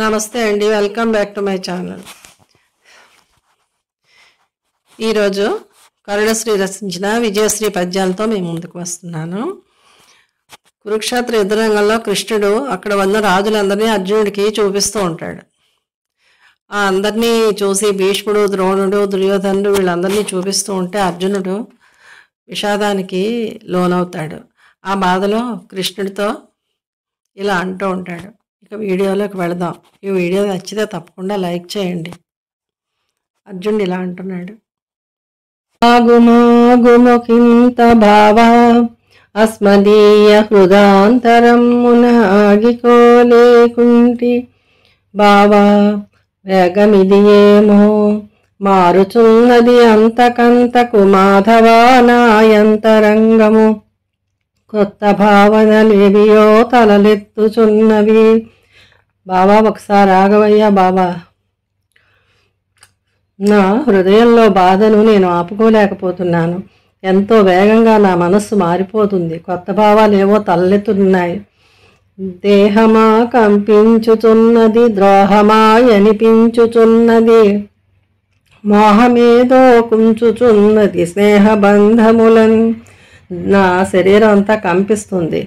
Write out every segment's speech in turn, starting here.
నమస్తే అండి, welcome back to my channel. ఈరోజు కరుణశ్రీ రచించిన విజయశ్రీ పద్యాలతో మేము ముందుకు వస్తున్నాను. కురుక్షేత్ర యుద్ధరంగంలో కృష్ణుడు అక్కడ ఉన్న రాజులందరినీ అర్జునుడికి చూపిస్తూ ఉంటాడు. ఆ అందరినీ చూసి భీష్ముడు, ద్రోణుడు, దుర్యోధనుడు వీళ్ళందరినీ చూపిస్తూ ఉంటే అర్జునుడు విషాదానికి లోనవుతాడు. ఆ బాధలో కృష్ణుడితో ఇలా అంటూ ఉంటాడు. ఇక వీడియోలోకి వెళదాం. ఈ వీడియో నచ్చితే తప్పకుండా లైక్ చేయండి. అర్జునుడు ఇలా అంటున్నాడు. ఆగుమాగుముకింత భావా అస్మదీయ హృదాంతరమున ఆగికోలేకుంటి బావా వేగమిది ఏమో మారుచున్నది అంతకంతకు మాధవా నాయంతరంగము కొత్త భావనలేవియో తలలెత్తుచున్నవి. బాబా ఒకసారి ఆగవయ్యా బాబా, నా హృదయంలో బాధను నేను ఆపుకోలేకపోతున్నాను. ఎంతో వేగంగా నా మనస్సు మారిపోతుంది. కొత్త భావాలు ఏవో తలెత్తుతున్నాయి. దేహమా కంపించుచున్నది, ద్రోహమా అనిపించుచున్నది, మోహమేదో కుంచుచున్నది స్నేహబంధములను. నా శరీరం అంతా కంపిస్తుంది,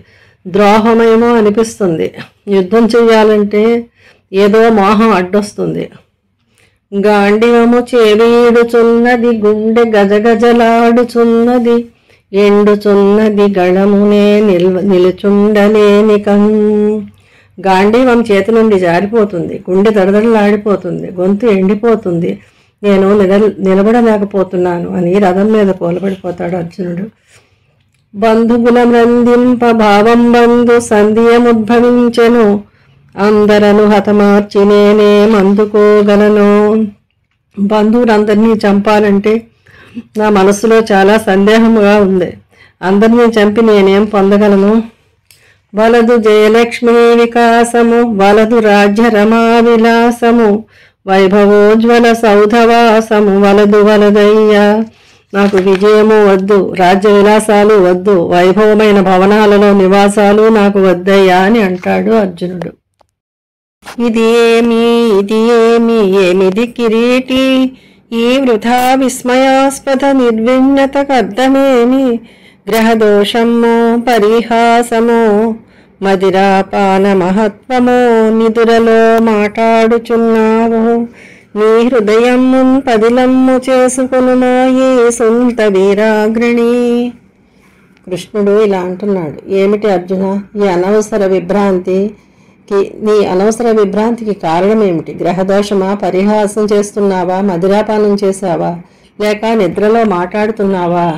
ద్రోహమేమో అనిపిస్తుంది. యుద్ధం చెయ్యాలంటే ఏదో మోహం అడ్డొస్తుంది. గాండివము చేవీడుచున్నది, గుండె గజగజలాడుచున్నది, ఎండుచున్నది గళమునే నిలుచుండలేని గాంధీవం చేతి నుండి జారిపోతుంది, గుండె దడదడలాడిపోతుంది, గొంతు ఎండిపోతుంది, నేను నిలబడలేకపోతున్నాను అని రథం మీద కూలబడిపోతాడు అర్జునుడు. బంధుగుల మ్రందింప భావం బంధు సంధ్యముద్భవించెను, అందరను హతమార్చి నేనే మందుకోగలను. బంధువులందరినీ చంపాలంటే నా మనసులో చాలా సందేహముగా ఉంది. అందరినీ చంపి నేనేం పొందగలను? వలదు జయలక్ష్మీ వికాసము, వలదు రాజ్య రమా విలాసము, వైభవోజ్వల సౌధవాసము వలదు వలదయ్యా. నాకు విజయము వద్దు, రాజ్య విలాసాలు వద్దు, వైభవమైన భవనాలలో నివాసాలు నాకు వద్దయ్యా అని అంటాడు అర్జునుడు. ఇది ఏమి ఏమిది కిరీటి, ఈ వృథా విస్మయాస్పద నిర్విణ్యతకు అర్థమేమి? గ్రహదోషమో పరిహాసమో మదిరాపాన మహత్వమో నిదురలో మాట్లాడుచున్నావు. నీ హృదయము పదిలమ్ము చేసుకొనుమాయే సొంత వీరాగ్రణి. కృష్ణుడు ఇలా అంటున్నాడు. ఏమిటి అర్జున, నీ అనవసర విభ్రాంతికి కారణం ఏమిటి? గ్రహదోషమా, పరిహాసం చేస్తున్నావా, మదిరాపానం చేశావా, లేక నిద్రలో మాట్లాడుతున్నావా?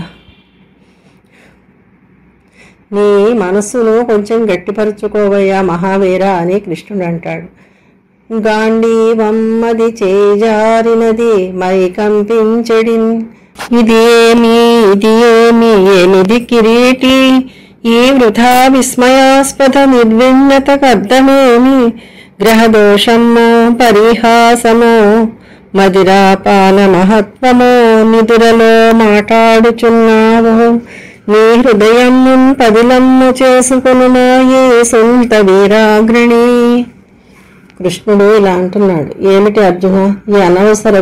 నీ మనస్సును కొంచెం గట్టిపరుచుకోవయ్యా మహావీర అని కృష్ణుడు అంటాడు. గాంధీవమ్మది చేజారినది మై కంపించెడిన్. ఇది ఏమిది కిరీటి, ఈ వృథా విస్మయాస్పద నిర్విణ్యతకు అర్థమేమి? గ్రహదోషమో పరిహాసమో మదిరాపాన మహత్వమో నిదురలో మాట్లాడుచున్నావు. నీ హృదయము పదిలమ్ము చేసుకొనుమాయే సొంత వీరాగ్రణి. కృష్ణుడు ఇలా అంటున్నాడు. ఏమిటి అర్జున, నీ అనవసర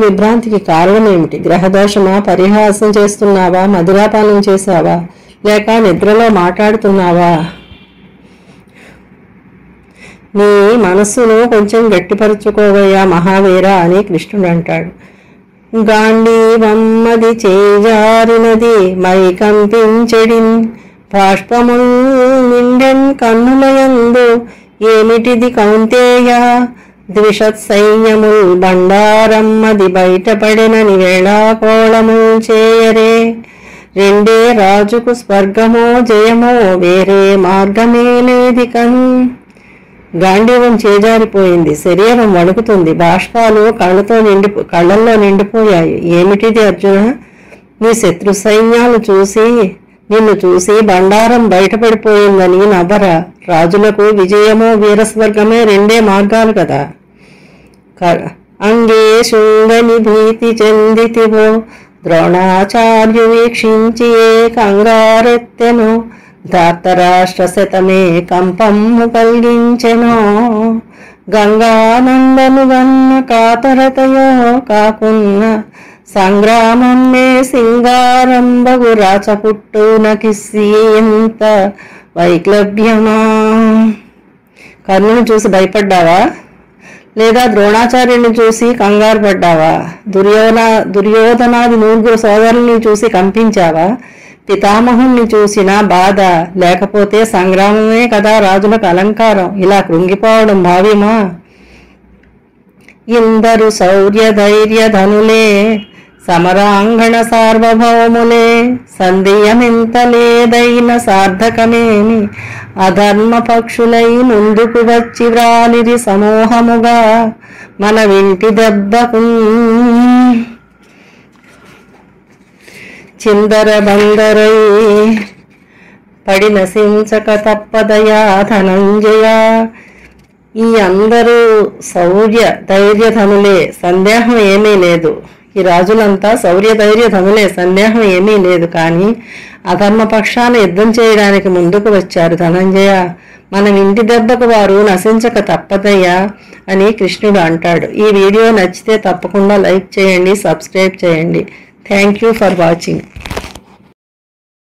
విభ్రాంతికి కారణం ఏమిటి? గ్రహదోషమా, పరిహాసం చేస్తున్నావా, మదిరాపానం చేశావా, లేక నిద్రలో మాట్లాడుతున్నావా? నీ మనస్సును కొంచెం గట్టిపరుచుకోవయ్యా మహావీర అని కృష్ణుడు అంటాడు. గాంధీవమ్మది చేజారినది మై కంపించెడిన్. బాష్పముల్ నిండెన్ కన్నులయందు ఏమిటిది కౌంతేయ? ద్విషత్సైన్యముల్ బండారమ్మది బయటపడినని వేళాకోళముల్ చేయరే. రెండే రాజుకు స్వర్గమో జయమో వేరే మార్గమే లేది కన్. గాంధీవం చేజారిపోయింది, శరీరం వణుకుతుంది, బాష్పాలు కళ్ళల్లో నిండిపోయాయి. ఏమిటిది అర్జున? నీ శత్రు సైన్యాలు నిన్ను చూసి బండారం బయటపడిపోయిందని నవ్వరా? రాజులకు విజయమో వీరస్వర్గమే రెండే మార్గాలు కదా. అంగే శృంగని భీతి చెందితివో, ద్రోణాచార్యు వీక్షించి ఏ కంగారెత్తెను. ధార్తరాష్ట్రశతమే కంపము కలిగించెనో గంగానందను గన్న కాతరతయో కాకున్న సంగ్రామమే సింగారంబగు రాచపుట్టునకిసి ఎంత వైక్లభ్యమా. కర్ణుని చూసి భయపడ్డావా, లేదా ద్రోణాచార్యుని చూసి కంగారు పడ్డావా? దుర్యోధనాది 9 సోదరుల్ని చూసి కంపించావా? పితామహుణ్ణి చూసిన బాధ, లేకపోతే సంగ్రామమే కదా రాజులకు అలంకారం. ఇలా కృంగిపోవడం భావ్యమా? ఇందరు శౌర్య ధైర్య ధనులే సమరాంగణ సార్వభౌములే సందేయమెంత లేదైన సార్థకమేమి అధర్మ పక్షులై ముందుకు వచ్చి వ్రాలిరి సమూహముగా మన వింటి దెబ్బకు చిందర బందరై పడి నశించక తప్పదయా ధనంజయ. ఈ అందరూ శౌర్య ధైర్య ధనులే, సందేహం ఏమీ లేదు. ఈ రాజులంతా శౌర్య ధైర్య ధనులే, సందేహం ఏమీ లేదు. కానీ అధర్మ పక్షాన యుద్ధం చేయడానికి ముందుకు వచ్చారు ధనంజయ. మన ఇంటి దెబ్బకు వారు నశించక తప్పదయ్యా అని కృష్ణుడు అంటాడు. ఈ వీడియో నచ్చితే తప్పకుండా లైక్ చేయండి, సబ్స్క్రైబ్ చేయండి. Thank you for watching.